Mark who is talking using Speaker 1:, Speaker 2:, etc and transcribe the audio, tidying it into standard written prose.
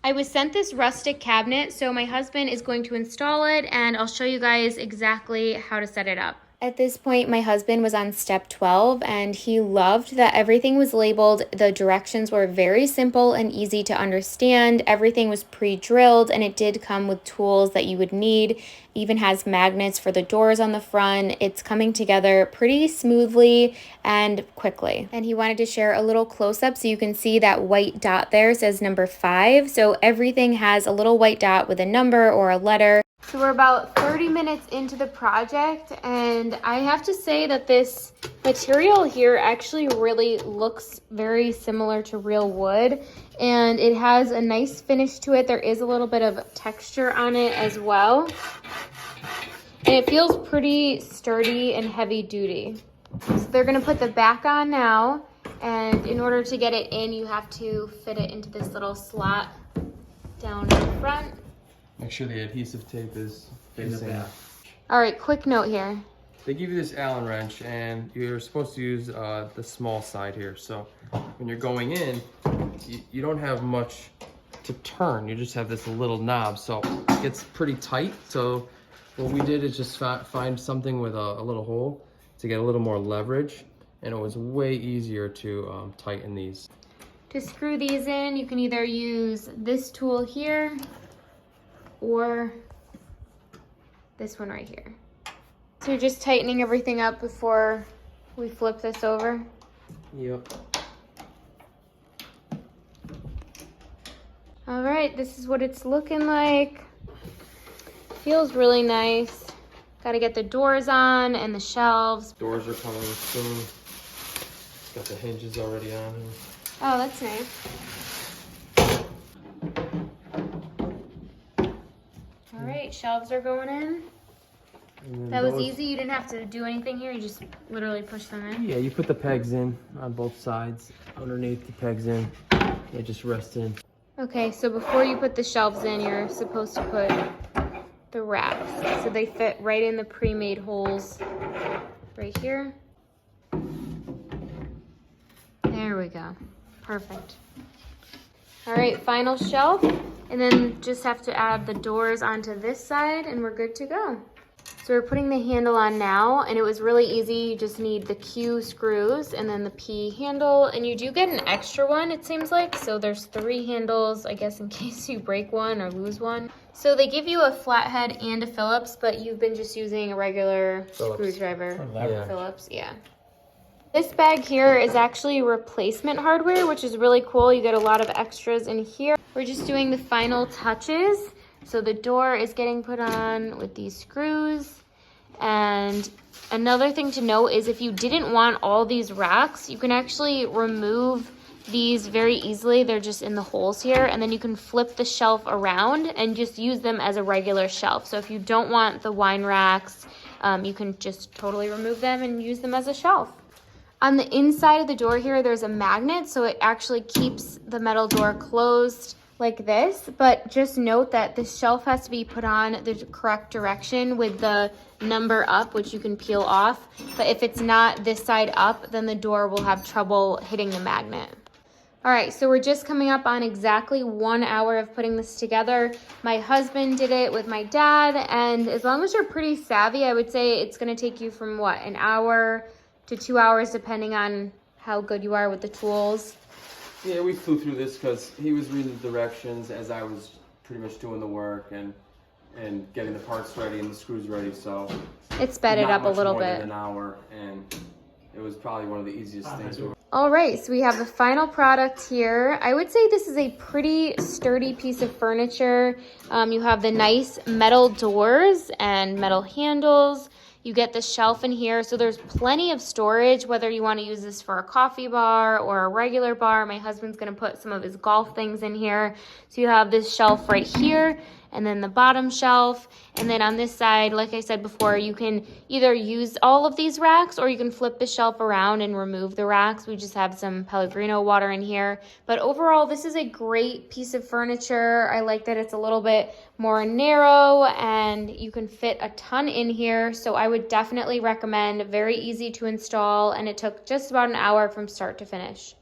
Speaker 1: I was sent this rustic cabinet, so my husband is going to install it and I'll show you guys exactly how to set it up. At this point, my husband was on step 12 and he loved that everything was labeled. The directions were very simple and easy to understand. Everything was pre-drilled and it did come with tools that you would need. Even has magnets for the doors on the front. It's coming together pretty smoothly and quickly. And he wanted to share a little close-up so you can see that white dot there says number 5. So everything has a little white dot with a number or a letter. So we're about 30 minutes into the project and I have to say that this material here actually really looks very similar to real wood and it has a nice finish to it. There is a little bit of texture on it as well. And it feels pretty sturdy and heavy duty. So they're gonna put the back on now and in order to get it in, you have to fit it into this little slot down in the front.
Speaker 2: Make sure the adhesive tape is facing.
Speaker 1: All right, quick note here.
Speaker 2: They give you this Allen wrench and you're supposed to use the small side here. So when you're going in, you don't have much to turn. You just have this little knob. So it gets pretty tight. So what we did is just find something with a little hole to get a little more leverage. And it was way easier to tighten these.
Speaker 1: To screw these in, you can either use this tool here or this one right here. So you're just tightening everything up before we flip this over?
Speaker 2: Yep.
Speaker 1: All right, this is what it's looking like. Feels really nice. Got to get the doors on and the shelves.
Speaker 2: Doors are coming soon. It's got the hinges already on here.
Speaker 1: Oh, that's nice. All right, shelves are going in. That was easy. You didn't have to do anything here. You just literally push them in.
Speaker 2: Yeah, you put the pegs in on both sides. Underneath the pegs in. They just rest in.
Speaker 1: Okay, so before you put the shelves in, you're supposed to put the racks. So they fit right in the pre-made holes right here. There we go. Perfect. All right, final shelf. And then just have to add the doors onto this side and we're good to go. So we're putting the handle on now and it was really easy. You just need the Q screws and then the P handle. And you do get an extra one, it seems like. So there's 3 handles, I guess, in case you break one or lose one. So they give you a flathead and a Phillips, but you've been just using a regular screwdriver. Phillips, yeah. This bag here is actually replacement hardware, which is really cool. You get a lot of extras in here. We're just doing the final touches. So the door is getting put on with these screws. And another thing to note is if you didn't want all these racks, you can actually remove these very easily. They're just in the holes here. And then you can flip the shelf around and just use them as a regular shelf. So if you don't want the wine racks, you can just totally remove them and use them as a shelf. On the inside of the door here, there's a magnet, so it actually keeps the metal door closed like this. But just note that this shelf has to be put on the correct direction with the number up, which you can peel off. But if it's not this side up, then the door will have trouble hitting the magnet. All right, so we're just coming up on exactly 1 hour of putting this together. My husband did it with my dad, and as long as you're pretty savvy, I would say it's gonna take you from what, an hour to 2 hours, depending on how good you are with the tools.
Speaker 2: Yeah, we flew through this because he was reading the directions as I was pretty much doing the work and getting the parts ready and the screws ready. So
Speaker 1: it sped it up a little bit.
Speaker 2: An hour, and it was probably one of the easiest things.
Speaker 1: All right, so we have the final product here. I would say this is a pretty sturdy piece of furniture. You have the nice metal doors and metal handles. You get the shelf in here, so there's plenty of storage, whether you want to use this for a coffee bar or a regular bar. My husband's going to put some of his golf things in here. So you have this shelf right here, and then the bottom shelf. And then on this side, like I said before, you can either use all of these racks or you can flip the shelf around and remove the racks. We just have some Pellegrino water in here. But overall, this is a great piece of furniture. I like that it's a little bit more narrow and you can fit a ton in here. So I would definitely recommend. Very easy to install, and it took just about an hour from start to finish.